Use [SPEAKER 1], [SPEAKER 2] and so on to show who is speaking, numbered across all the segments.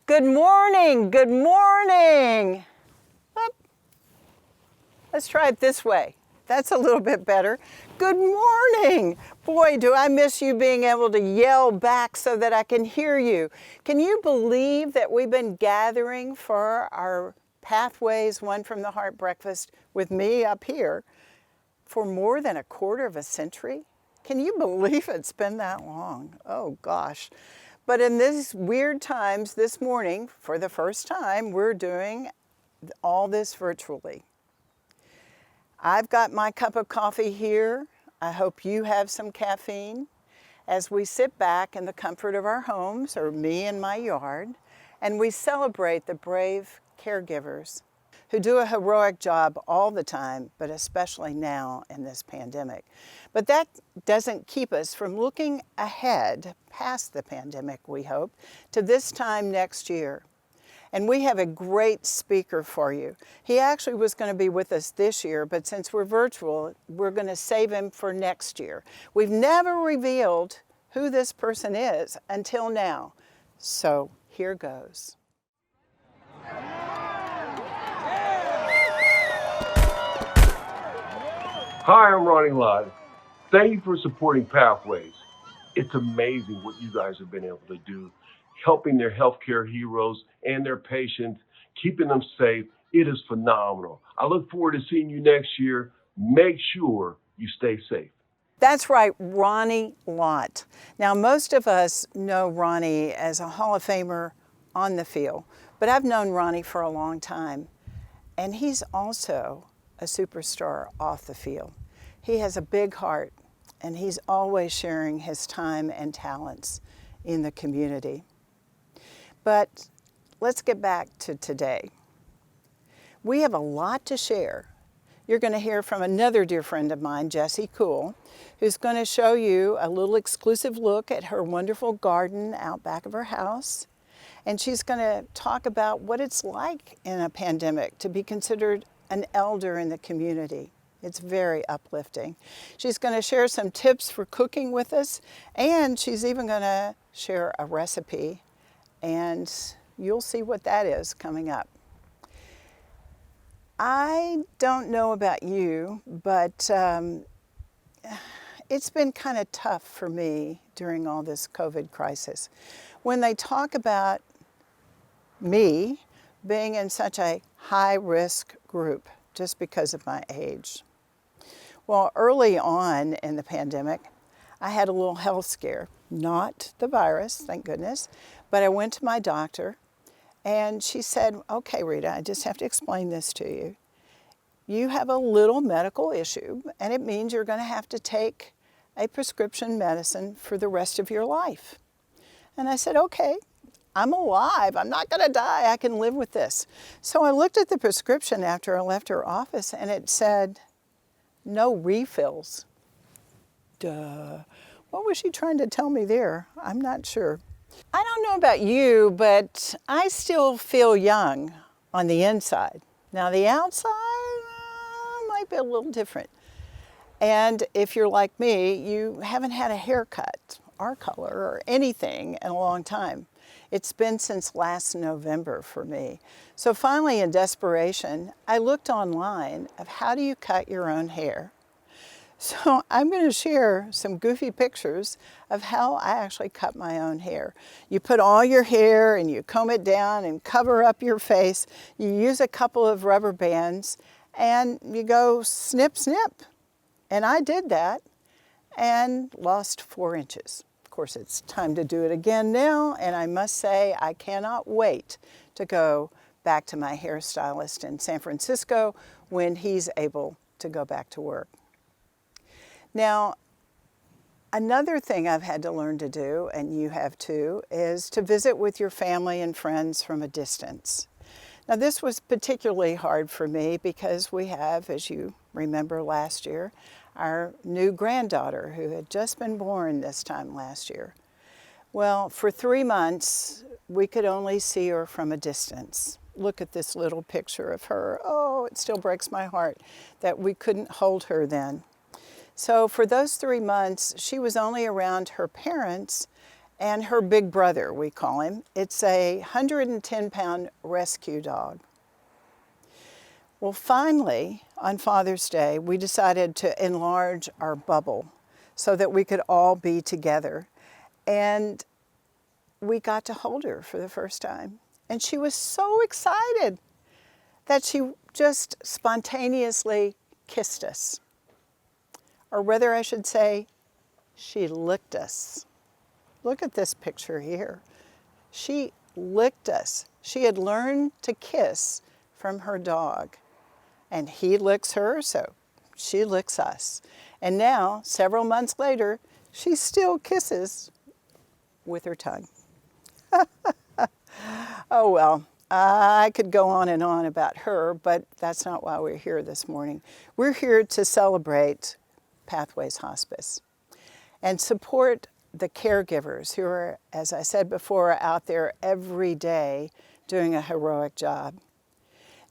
[SPEAKER 1] Good morning, good morning. Whoop. Let's try it this way. That's a little bit better. Good morning. Boy, do I miss you being able to yell back so that I can hear you. Can you believe that we've been gathering for our Pathways One from the Heart breakfast with me up here for more than a quarter of a century? Can you believe it's been that long? Oh gosh. But in these weird times this morning, for the first time, we're doing all this virtually. I've got my cup of coffee here. I hope you have some caffeine as we sit back in the comfort of our homes, or me in my yard, and we celebrate the brave caregivers who do a heroic job all the time, but especially now in this pandemic. But that doesn't keep us from looking ahead past the pandemic, we hope, to this time next year. And we have a great speaker for you. He actually was going to be with us this year, but since we're virtual, we're going to save him for next year. We've never revealed who this person is until now. So here goes.
[SPEAKER 2] Hi, I'm Ronnie Lott. Thank you for supporting Pathways. It's amazing what you guys have been able to do, helping their healthcare heroes and their patients, keeping them safe. It is phenomenal. I look forward to seeing you next year. Make sure you stay safe.
[SPEAKER 1] That's right, Ronnie Lott. Now, most of us know Ronnie as a Hall of Famer on the field, but I've known Ronnie for a long time, and he's also a superstar off the field. He has a big heart, and he's always sharing his time and talents in the community. But let's get back to today. We have a lot to share. You're going to hear from another dear friend of mine, Jessie Cool, who's going to show you a little exclusive look at her wonderful garden out back of her house. And she's going to talk about what it's like in a pandemic to be considered an elder in the community. It's very uplifting. She's going to share some tips for cooking with us, and she's even going to share a recipe, and you'll see what that is coming up. I don't know about you, but it's been kind of tough for me during all this COVID crisis. When they talk about me being in such a high-risk group just because of my age. Well, early on in the pandemic, I had a little health scare. Not the virus, thank goodness, but I went to my doctor, and she said, okay, Rita, I just have to explain this to you. You have a little medical issue, and it means you're going to have to take a prescription medicine for the rest of your life. And I said, okay, I'm alive. I'm not going to die. I can live with this. So I looked at the prescription after I left her office, and it said, no refills. Duh. What was she trying to tell me there? I'm not sure. I don't know about you, but I still feel young on the inside. Now the outside might be a little different. And if you're like me, you haven't had a haircut or color or anything in a long time. It's been since last November for me. So finally, in desperation, I looked online of how do you cut your own hair. So I'm going to share some goofy pictures of how I actually cut my own hair. You put all your hair and you comb it down and cover up your face. You use a couple of rubber bands and you go snip, snip. And I did that and lost 4 inches. Of course, it's time to do it again now, and I must say I cannot wait to go back to my hairstylist in San Francisco when he's able to go back to work. Now, another thing I've had to learn to do, and you have too, is to visit with your family and friends from a distance. Now, this was particularly hard for me because we have, as you remember last year, our new granddaughter who had just been born this time last year. Well, for 3 months, we could only see her from a distance. Look at this little picture of her. Oh, it still breaks my heart that we couldn't hold her then. So for those 3 months, she was only around her parents and her big brother, we call him. It's a 110-pound rescue dog. Well, finally, on Father's Day, we decided to enlarge our bubble so that we could all be together. And we got to hold her for the first time. And she was so excited that she just spontaneously kissed us. Or rather, I should say, she licked us. Look at this picture here. She licked us. She had learned to kiss from her dog. And he licks her, so she licks us. And now, several months later, she still kisses with her tongue. Oh well, I could go on and on about her, but that's not why we're here this morning. We're here to celebrate Pathways Hospice and support the caregivers who are, as I said before, out there every day doing a heroic job.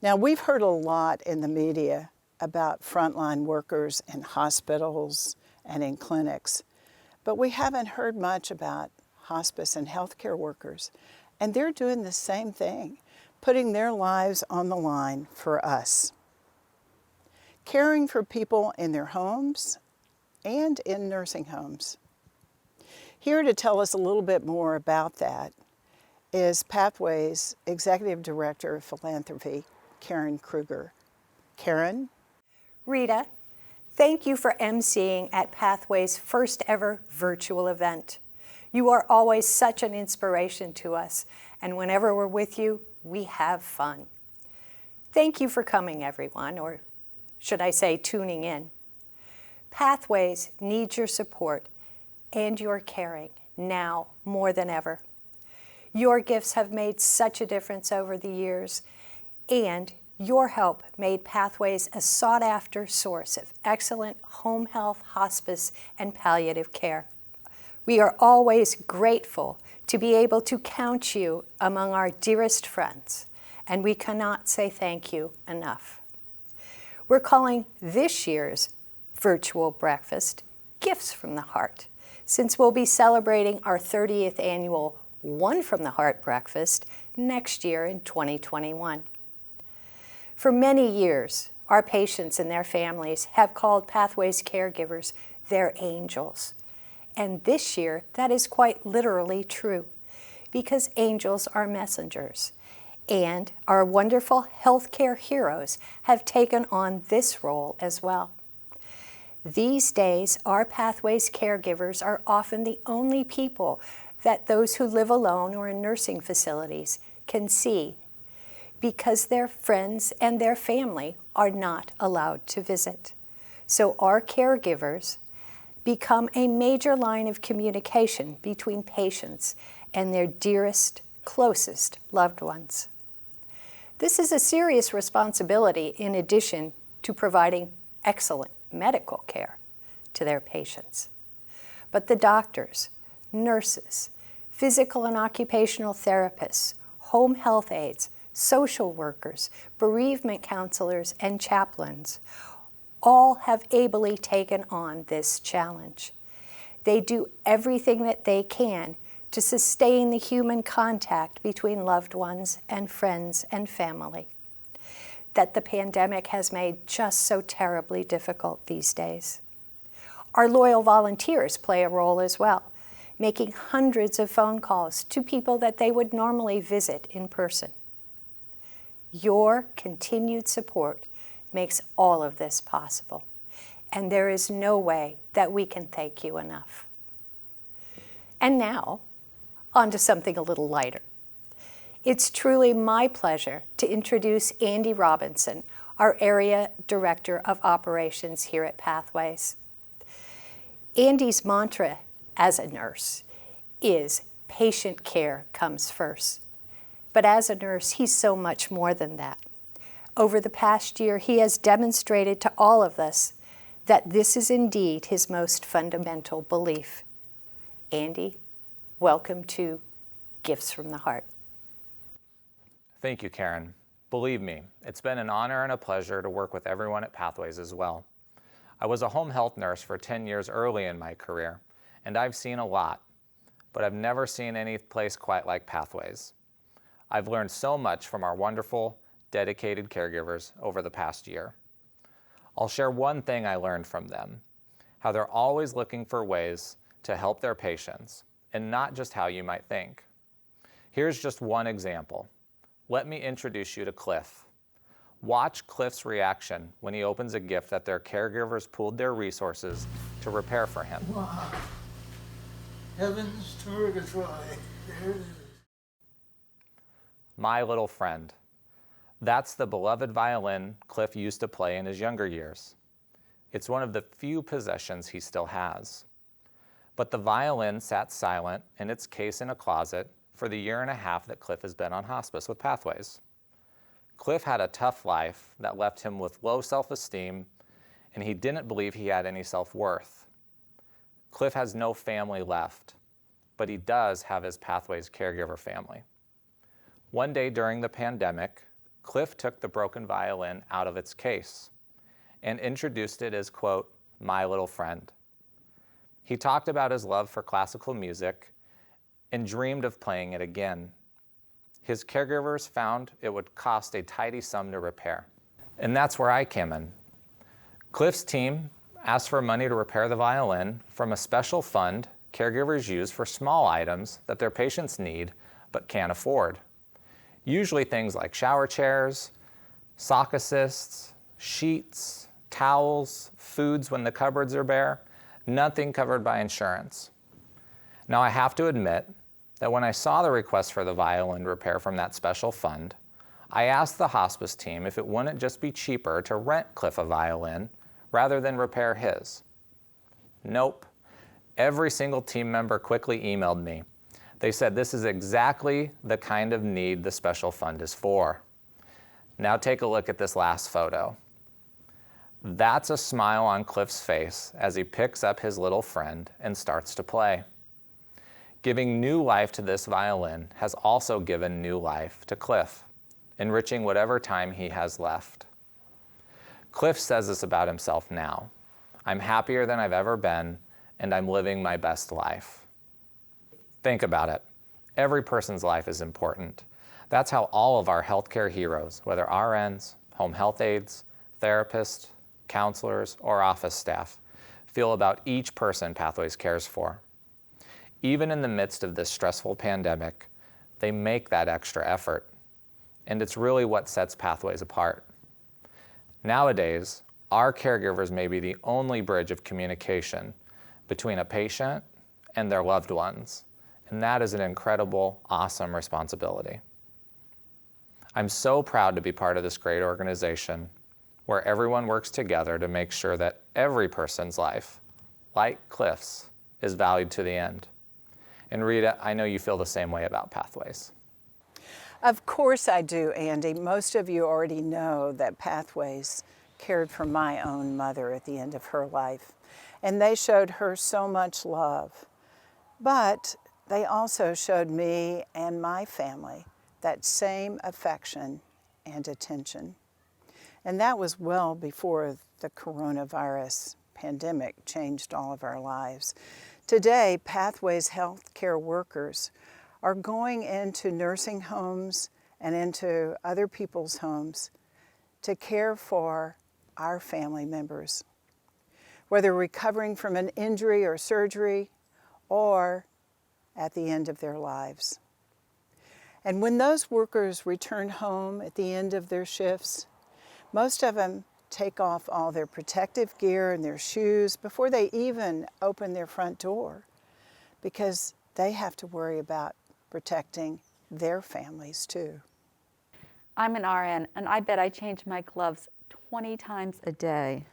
[SPEAKER 1] Now, we've heard a lot in the media about frontline workers in hospitals and in clinics, but we haven't heard much about hospice and healthcare workers. And they're doing the same thing, putting their lives on the line for us. Caring for people in their homes and in nursing homes. Here to tell us a little bit more about that is Pathways Executive Director of Philanthropy, Karen Kruger. Karen?
[SPEAKER 3] Rita, thank you for emceeing at Pathways' first ever virtual event. You are always such an inspiration to us, and whenever we're with you, we have fun. Thank you for coming, everyone, or should I say tuning in. Pathways needs your support and your caring now more than ever. Your gifts have made such a difference over the years, and your help made Pathways a sought-after source of excellent home health, hospice, and palliative care. We are always grateful to be able to count you among our dearest friends, and we cannot say thank you enough. We're calling this year's virtual breakfast Gifts from the Heart, since we'll be celebrating our 30th annual One from the Heart breakfast next year in 2021. For many years, our patients and their families have called Pathways caregivers their angels. And this year, that is quite literally true, because angels are messengers. And our wonderful healthcare heroes have taken on this role as well. These days, our Pathways caregivers are often the only people that those who live alone or in nursing facilities can see, because their friends and their family are not allowed to visit. So our caregivers become a major line of communication between patients and their dearest, closest loved ones. This is a serious responsibility in addition to providing excellent medical care to their patients. But the doctors, nurses, physical and occupational therapists, home health aides, social workers, bereavement counselors, and chaplains all have ably taken on this challenge. They do everything that they can to sustain the human contact between loved ones and friends and family that the pandemic has made just so terribly difficult these days. Our loyal volunteers play a role as well, making hundreds of phone calls to people that they would normally visit in person. Your continued support makes all of this possible, and there is no way that we can thank you enough. And now, on to something a little lighter. It's truly my pleasure to introduce Andy Robinson, our Area Director of Operations here at Pathways. Andy's mantra as a nurse is patient care comes first. But as a nurse, he's so much more than that. Over the past year, he has demonstrated to all of us that this is indeed his most fundamental belief. Andy, welcome to Gifts from the Heart.
[SPEAKER 4] Thank you, Karen. Believe me, it's been an honor and a pleasure to work with everyone at Pathways as well. I was a home health nurse for 10 years early in my career, and I've seen a lot. but I've never seen any place quite like Pathways. I've learned so much from our wonderful, dedicated caregivers over the past year. I'll share one thing I learned from them, how they're always looking for ways to help their patients, and not just how you might think. Here's just one example. Let me introduce you to Cliff. Watch Cliff's reaction when he opens a gift that their caregivers pooled their resources to repair for him.
[SPEAKER 5] Wow. Heavens to purgatory. There it is.
[SPEAKER 4] My Little Friend. That's the beloved violin Cliff used to play in his younger years. It's one of the few possessions he still has. But the violin sat silent in its case in a closet for the year and a half that Cliff has been on hospice with Pathways. Cliff had a tough life that left him with low self-esteem, and he didn't believe he had any self-worth. Cliff has no family left, but he does have his Pathways caregiver family. One day during the pandemic, Cliff took the broken violin out of its case and introduced it as, quote, my little friend. He talked about his love for classical music and dreamed of playing it again. His caregivers found it would cost a tidy sum to repair. And that's where I came in. Cliff's team asked for money to repair the violin from a special fund caregivers use for small items that their patients need but can't afford. Usually things like shower chairs, sock assists, sheets, towels, foods when the cupboards are bare, nothing covered by insurance. Now I have to admit that when I saw the request for the violin repair from that special fund, I asked the hospice team if it wouldn't just be cheaper to rent Cliff a violin rather than repair his. Nope. Every single team member quickly emailed me. They said this is exactly the kind of need the special fund is for. Now take a look at this last photo. That's a smile on Cliff's face as he picks up his little friend and starts to play. Giving new life to this violin has also given new life to Cliff, enriching whatever time he has left. Cliff says this about himself now. I'm happier than I've ever been, and I'm living my best life. Think about it. Every person's life is important. That's how all of our healthcare heroes, whether RNs, home health aides, therapists, counselors, or office staff, feel about each person Pathways cares for. Even in the midst of this stressful pandemic, they make that extra effort. And it's really what sets Pathways apart. Nowadays, our caregivers may be the only bridge of communication between a patient and their loved ones. And that is an incredible, awesome responsibility. I'm so proud to be part of this great organization where everyone works together to make sure that every person's life, like Cliff's, is valued to the end. And Rita, I know you feel the same way about Pathways.
[SPEAKER 1] Of course I do, Andy. Most of you already know that Pathways cared for my own mother at the end of her life, and they showed her so much love. But they also showed me and my family that same affection and attention. And that was well before the coronavirus pandemic changed all of our lives. Today, Pathways healthcare workers are going into nursing homes and into other people's homes to care for our family members, whether recovering from an injury or surgery or at the end of their lives. And when those workers return home at the end of their shifts, most of them take off all their protective gear and their shoes before they even open their front door, because they have to worry about protecting their families too.
[SPEAKER 6] I'm an RN, and I bet I change my gloves 20 times a day.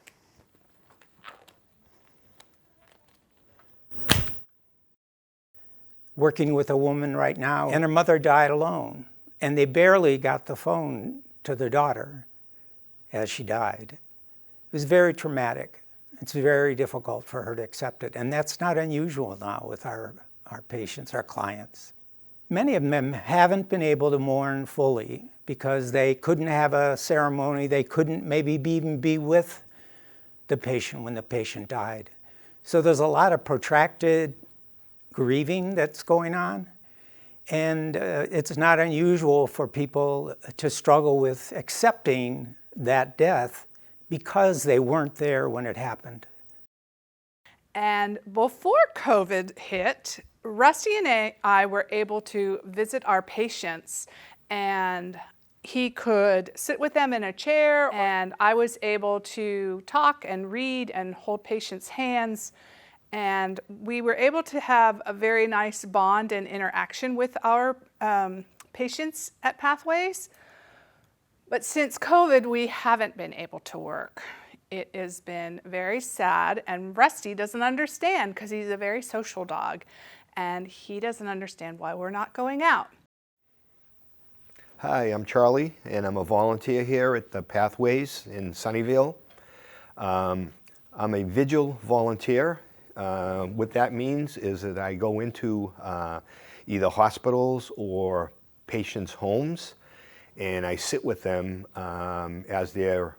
[SPEAKER 5] Working with a woman right now, and her mother died alone, and they barely got the phone to their daughter as she died. It was very traumatic. It's very difficult for her to accept it, and that's not unusual now with our patients, our clients. Many of them haven't been able to mourn fully because they couldn't have a ceremony, they couldn't maybe even be with the patient when the patient died. So there's a lot of protracted grieving that's going on. And it's not unusual for people to struggle with accepting that death because they weren't there when it happened.
[SPEAKER 7] And before COVID hit, Rusty and I were able to visit our patients, and he could sit with them in a chair, and I was able to talk and read and hold patients' hands. And we were able to have a very nice bond and interaction with our patients at Pathways. But since COVID, we haven't been able to work. It has been very sad, and Rusty doesn't understand because he's a very social dog, and he doesn't understand why we're not going out.
[SPEAKER 8] Hi, I'm Charlie, and I'm a volunteer here at the Pathways in Sunnyvale. I'm a vigil volunteer. What that means is that I go into either hospitals or patients' homes, and I sit with them as they're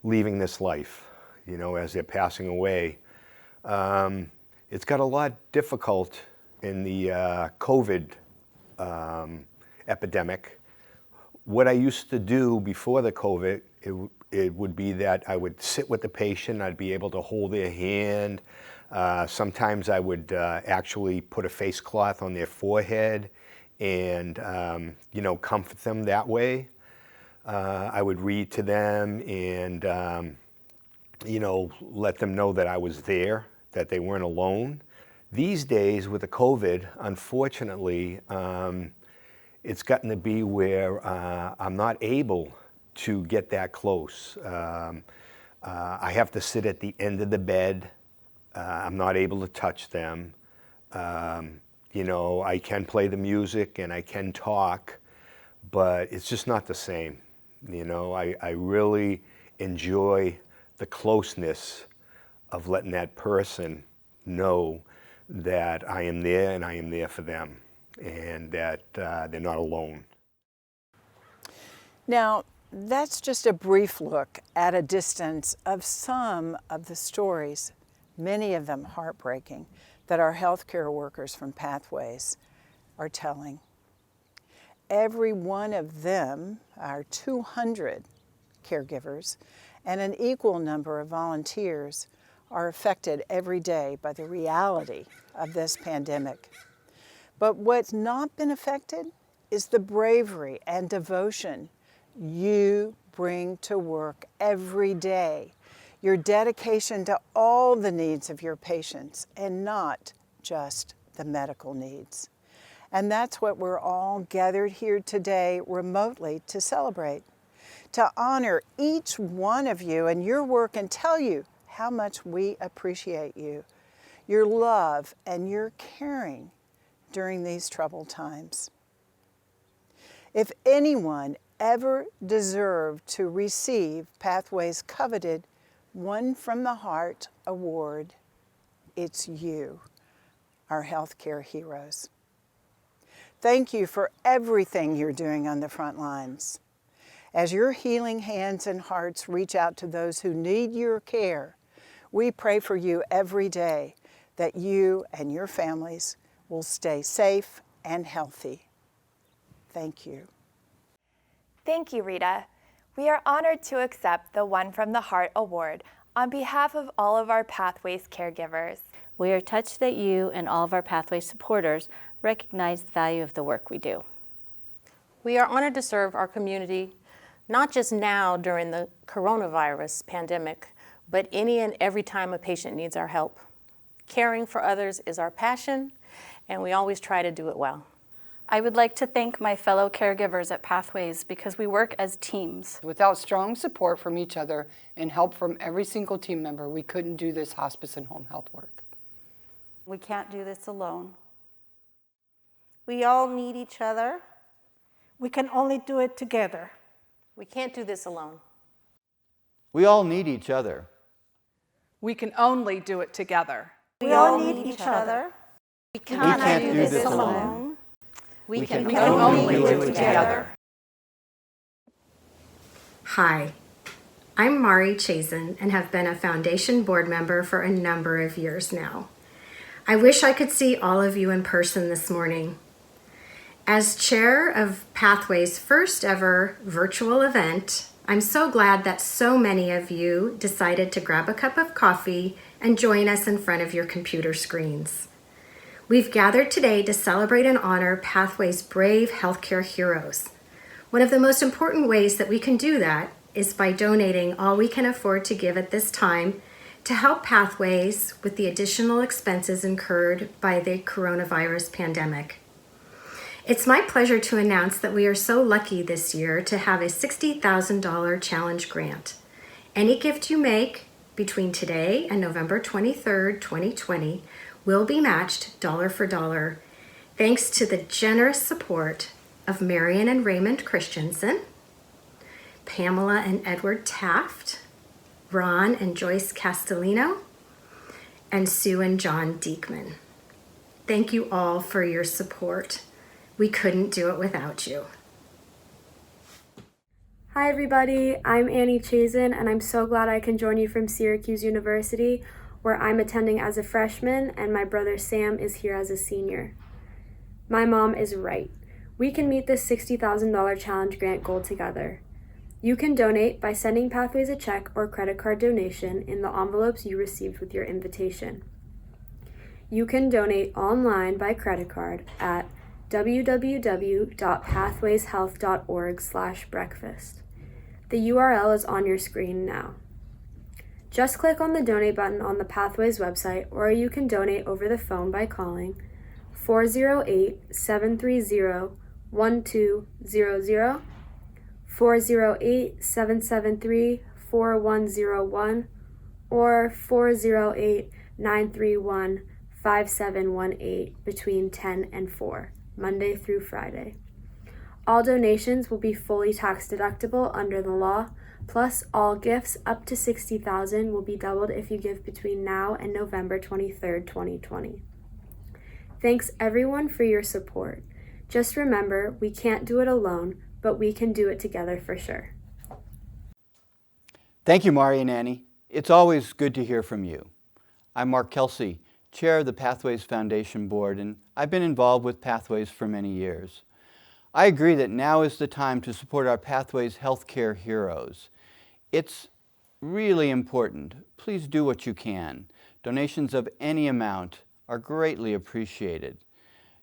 [SPEAKER 8] leaving this life, you know, as they're passing away. It's got a lot difficult in the COVID epidemic. What I used to do before the COVID, it would be that I would sit with the patient, I'd be able to hold their hand. Sometimes I would actually put a face cloth on their forehead and, you know, comfort them that way. I would read to them and, you know, let them know that I was there, that they weren't alone. These days with the COVID, unfortunately, it's gotten to be where I'm not able to get that close. I have to sit at the end of the bed. I'm not able to touch them. You know, I can play the music and I can talk, but it's just not the same. You know, I really enjoy the closeness of letting that person know that I am there and I am there for them and that they're not alone.
[SPEAKER 1] Now, that's just a brief look at a distance of some of the stories, many of them heartbreaking, that our healthcare workers from Pathways are telling. Every one of them, our 200 caregivers, and an equal number of volunteers are affected every day by the reality of this pandemic. But what's not been affected is the bravery and devotion you bring to work every day, your dedication to all the needs of your patients and not just the medical needs. And that's what we're all gathered here today remotely to celebrate, to honor each one of you and your work and tell you how much we appreciate you, your love and your caring during these troubled times. If anyone ever deserved to receive Pathways' coveted One from the Heart award, it's you, our healthcare heroes. Thank you for everything you're doing on the front lines. As your healing hands and hearts reach out to those who need your care, we pray for you every day that you and your families will stay safe and healthy. Thank you.
[SPEAKER 9] Thank you, Rita. We are honored to accept the One from the Heart award on behalf of all of our Pathways caregivers.
[SPEAKER 10] We are touched that you and all of our Pathways supporters recognize the value of the work we do.
[SPEAKER 11] We are honored to serve our community, not just now during the coronavirus pandemic, but any and every time a patient needs our help. Caring for others is our passion, and we always try to do it well.
[SPEAKER 12] I would like to thank my fellow caregivers at Pathways because we work as teams.
[SPEAKER 13] Without strong support from each other and help from every single team member, we couldn't do this hospice and home health work.
[SPEAKER 14] We can't do this alone. We all need each other.
[SPEAKER 15] We can only do it together.
[SPEAKER 11] We can't do this alone.
[SPEAKER 16] We all need each other.
[SPEAKER 7] We can only do it together.
[SPEAKER 14] We all need each other.
[SPEAKER 11] We cannot do this alone.
[SPEAKER 14] We can only do it together.
[SPEAKER 17] Hi, I'm Mari Chazen and have been a foundation board member for a number of years now. I wish I could see all of you in person this morning. As chair of Pathway's first ever virtual event, I'm so glad that so many of you decided to grab a cup of coffee and join us in front of your computer screens. We've gathered today to celebrate and honor Pathway's brave healthcare heroes. One of the most important ways that we can do that is by donating all we can afford to give at this time to help Pathways with the additional expenses incurred by the coronavirus pandemic. It's my pleasure to announce that we are so lucky this year to have a $60,000 challenge grant. Any gift you make between today and November 23rd, 2020 will be matched dollar for dollar, thanks to the generous support of Marion and Raymond Christensen, Pamela and Edward Taft, Ron and Joyce Castellino, and Sue and John Diekman. Thank you all for your support. We couldn't do it without you.
[SPEAKER 18] Hi everybody, I'm Annie Chazen and I'm so glad I can join you from Syracuse University, where I'm attending as a freshman and my brother Sam is here as a senior. My mom is right. We can meet this $60,000 challenge grant goal together. You can donate by sending Pathways a check or credit card donation in the envelopes you received with your invitation. You can donate online by credit card at www.pathwayshealth.org/breakfast. The URL is on your screen now. Just click on the donate button on the Pathways website, or you can donate over the phone by calling 408-730-1200, 408-773-4101, or 408-931-5718 between 10 and 4, Monday through Friday. All donations will be fully tax deductible under the law, plus all gifts up to $60,000 will be doubled if you give between now and November 23rd, 2020. Thanks everyone for your support. Just remember, we can't do it alone, but we can do it together for sure.
[SPEAKER 16] Thank you, Mari and Annie. It's always good to hear from you. I'm Mark Kelsey, chair of the Pathways Foundation Board, and I've been involved with Pathways for many years. I agree that now is the time to support our Pathways healthcare heroes. It's really important. Please do what you can. Donations of any amount are greatly appreciated.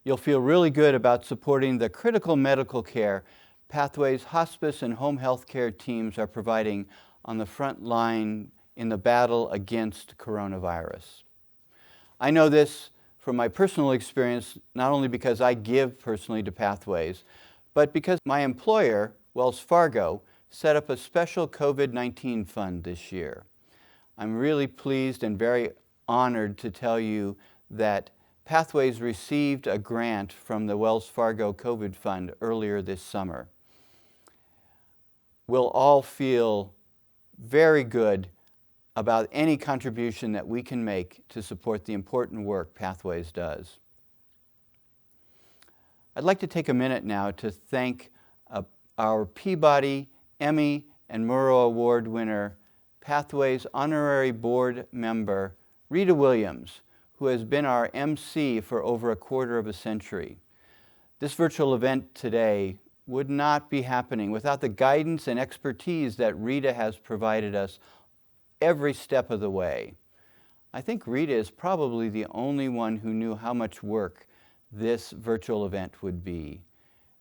[SPEAKER 16] You'll feel really good about supporting the critical medical care Pathways hospice and home health care teams are providing on the front line in the battle against coronavirus. I know this from my personal experience, not only because I give personally to Pathways, but because my employer, Wells Fargo, set up a special COVID-19 fund this year. I'm really pleased and very honored to tell you that Pathways received a grant from the Wells Fargo COVID Fund earlier this summer. We'll all feel very good about any contribution that we can make to support the important work Pathways does. I'd like to take a minute now to thank our Peabody, Emmy, and Murrow Award winner, Pathways honorary board member, Rita Williams, who has been our MC for over a quarter of a century. This virtual event today would not be happening without the guidance and expertise that Rita has provided us every step of the way. I think Rita is probably the only one who knew how much work this virtual event would be.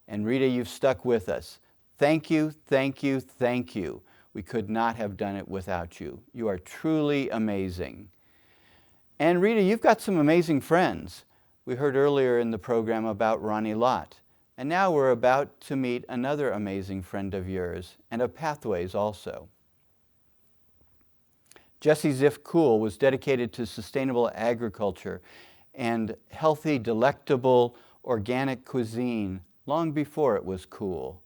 [SPEAKER 16] And Rita, you've stuck with us. Thank you, thank you, thank you. We could not have done it without you. You are truly amazing. And Rita, you've got some amazing friends. We heard earlier in the program about Ronnie Lott. And now we're about to meet another amazing friend of yours, and of Pathways also. Jesse Ziff Cool was dedicated to sustainable agriculture and healthy, delectable, organic cuisine long before it was cool.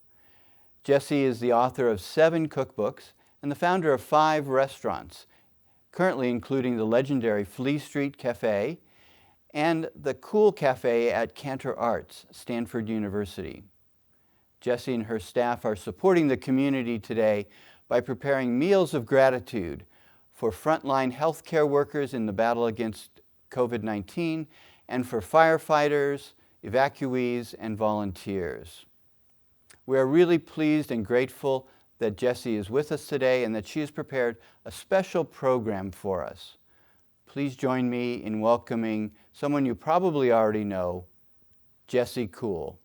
[SPEAKER 16] Jesse is the author of 7 cookbooks and the founder of 5 restaurants, currently including the legendary Flea Street Cafe and the Cool Cafe at Cantor Arts, Stanford University. Jessie and her staff are supporting the community today by preparing meals of gratitude for frontline healthcare workers in the battle against COVID-19, and for firefighters, evacuees, and volunteers. We are really pleased and grateful that Jessie is with us today and that she has prepared a special program for us. Please join me in welcoming someone you probably already know, Jessie Cool.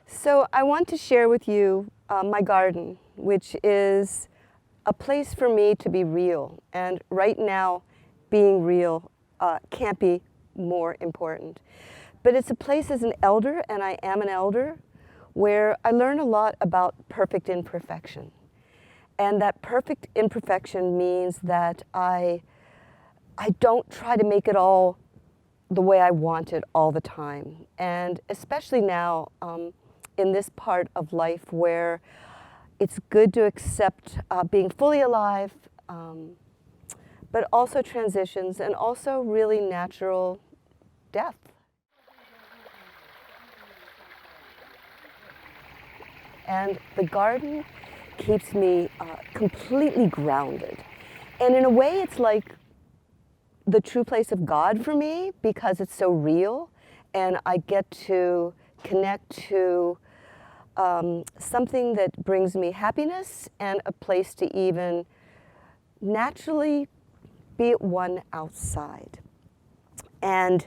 [SPEAKER 19] So I want to share with you my garden, which is a place for me to be real. And right now, being real can't be more important. But it's a place as an elder, and I am an elder, where I learn a lot about perfect imperfection. And that perfect imperfection means that I don't try to make it all the way I want it all the time. And especially now, in this part of life where it's good to accept being fully alive, but also transitions and also really natural death. And the garden keeps me completely grounded. And in a way, it's like the true place of God for me because it's so real, and I get to connect to something that brings me happiness and a place to even naturally be at one outside. And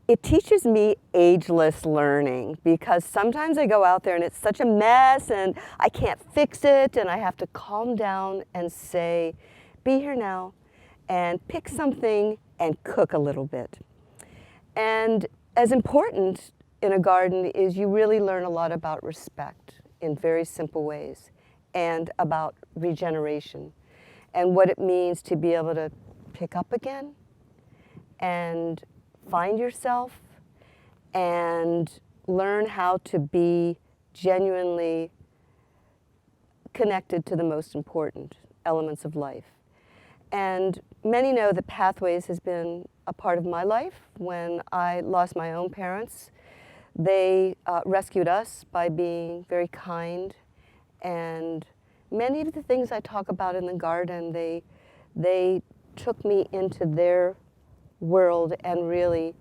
[SPEAKER 19] it teaches me ageless learning because sometimes I go out there and it's such a mess and I can't fix it, and I have to calm down and say, be here now and pick something and cook a little bit. And as important in a garden is you really learn a lot about respect in very simple ways, and about regeneration and what it means to be able to pick up again and find yourself and learn how to be genuinely connected to the most important elements of life. And many know that Pathways has been a part of my life. When I lost my own parents, they rescued us by being very kind, and many of the things I talk about in the garden, they took me into their world and really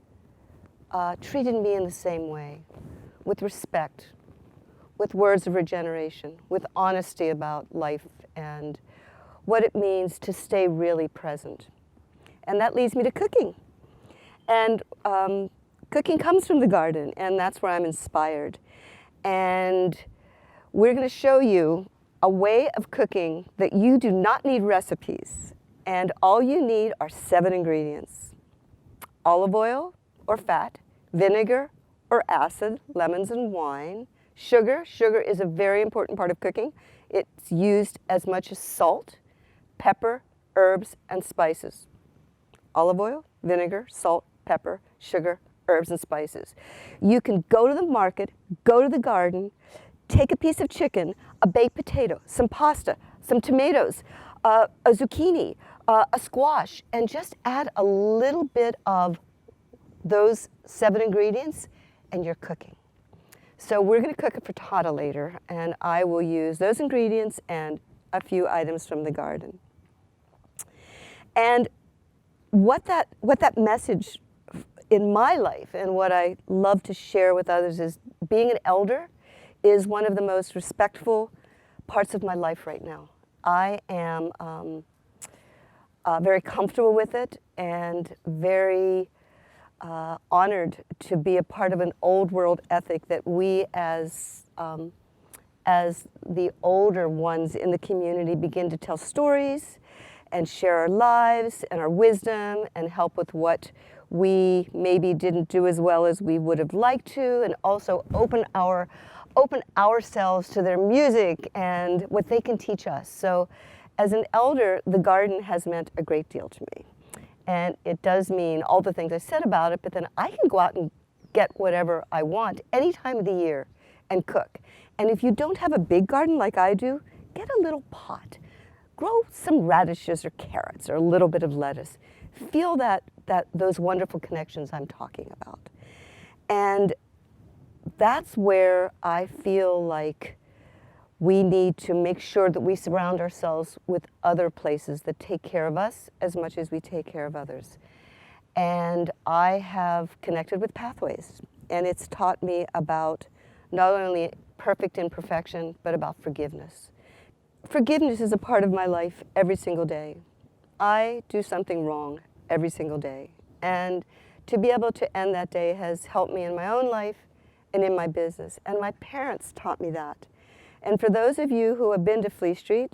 [SPEAKER 19] treated me in the same way, with respect, with words of regeneration, with honesty about life and what it means to stay really present. And that leads me to cooking. And cooking comes from the garden, and that's where I'm inspired. And we're going to show you a way of cooking that you do not need recipes. And all you need are 7 ingredients: olive oil or fat, vinegar or acid, lemons and wine, sugar. Sugar is a very important part of cooking. It's used as much as salt, pepper, herbs, and spices. Olive oil, vinegar, salt, pepper, sugar, herbs, and spices. You can go to the market, go to the garden, take a piece of chicken, a baked potato, some pasta, some tomatoes, a zucchini, a squash, and just add a little bit of those 7 ingredients, and you're cooking. So we're going to cook a frittata later, and I will use those ingredients and a few items from the garden. And what that message in my life and what I love to share with others is being an elder is one of the most respectful parts of my life right now. I am very comfortable with it and very honored to be a part of an old world ethic that we as the older ones in the community begin to tell stories and share our lives and our wisdom and help with what we maybe didn't do as well as we would have liked to, and also open ourselves to their music and what they can teach us. So as an elder, the garden has meant a great deal to me. And it does mean all the things I said about it, but then I can go out and get whatever I want any time of the year and cook. And if you don't have a big garden like I do, get a little pot. Grow some radishes or carrots or a little bit of lettuce. Feel those wonderful connections I'm talking about. And that's where I feel like we need to make sure that we surround ourselves with other places that take care of us as much as we take care of others. And I have connected with Pathways, and it's taught me about not only perfect imperfection, but about forgiveness. Forgiveness is a part of my life every single day. I do something wrong every single day, and to be able to end that day has helped me in my own life and in my business, and my parents taught me that. And for those of you who have been to Fleet Street,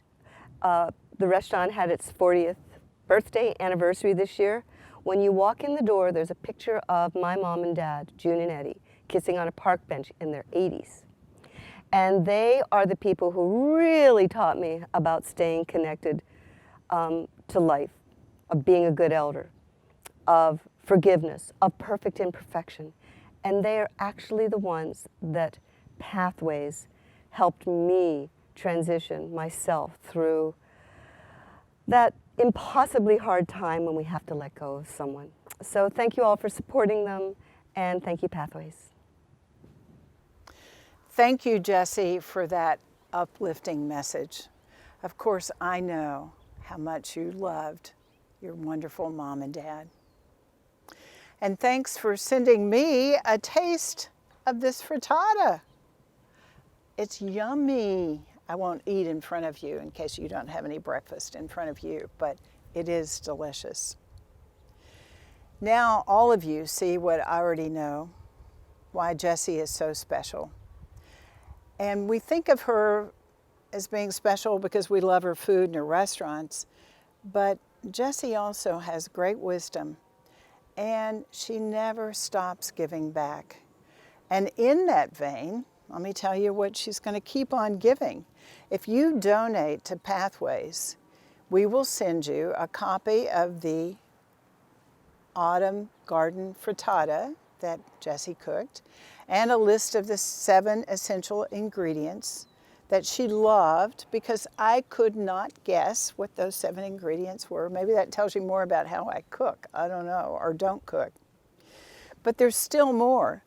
[SPEAKER 19] the restaurant had its 40th birthday anniversary this year. When you walk in the door, there's a picture of my mom and dad, June and Eddie, kissing on a park bench in their 80s. And they are the people who really taught me about staying connected to life, of being a good elder, of forgiveness, of perfect imperfection. And they are actually the ones that Pathways helped me transition myself through that impossibly hard time when we have to let go of someone. So thank you all for supporting them, and thank you, Pathways.
[SPEAKER 1] Thank you, Jessie, for that uplifting message. Of course, I know how much you loved your wonderful mom and dad. And thanks for sending me a taste of this frittata. It's yummy. I won't eat in front of you in case you don't have any breakfast in front of you, but it is delicious. Now all of you see what I already know, why Jessie is so special. And we think of her as being special because we love her food and her restaurants, but Jessie also has great wisdom, and she never stops giving back. And in that vein, let me tell you what she's going to keep on giving. If you donate to Pathways, we will send you a copy of the autumn garden frittata that Jessie cooked, and a list of the 7 essential ingredients that she loved, because I could not guess what those 7 ingredients were. Maybe that tells you more about how I cook, I don't know, or don't cook. But there's still more.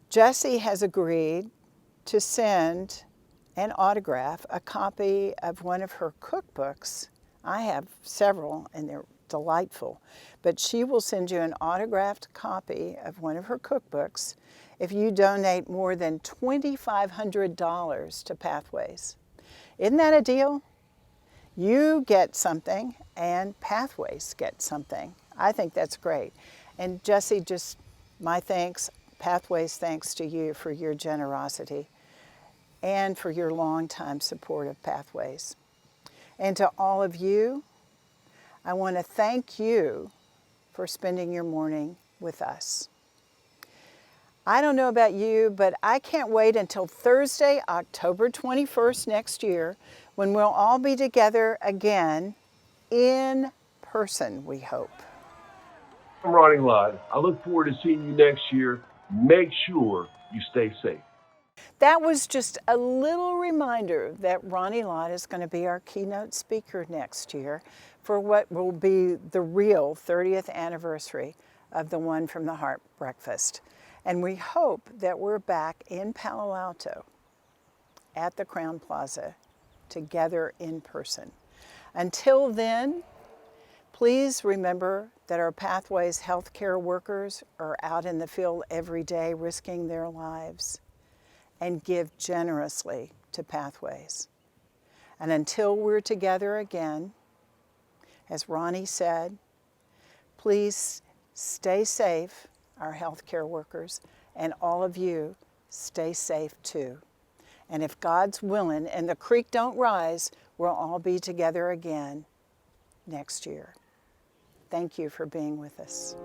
[SPEAKER 1] Jessie has agreed to send and autograph a copy of one of her cookbooks. I have several, and they're delightful, but she will send you an autographed copy of one of her cookbooks if you donate more than $2,500 to Pathways. Isn't that a deal? You get something and Pathways get something. I think that's great. And Jessie, just my thanks, Pathways thanks to you for your generosity and for your longtime support of Pathways. And to all of you, I want to thank you for spending your morning with us. I don't know about you, but I can't wait until Thursday, October 21st next year, when we'll all be together again in person, we hope.
[SPEAKER 2] I'm Ronnie Lott. I look forward to seeing you next year. Make sure you stay safe.
[SPEAKER 1] That was just a little reminder that Ronnie Lott is going to be our keynote speaker next year for what will be the real 30th anniversary of the One from the Heart breakfast. And we hope that we're back in Palo Alto at the Crowne Plaza together in person. Until then, please remember that our Pathways healthcare workers are out in the field every day risking their lives, and give generously to Pathways. And until we're together again, as Ronnie said, please stay safe, our healthcare workers, and all of you stay safe too. And if God's willing and the creek don't rise, we'll all be together again next year. Thank you for being with us.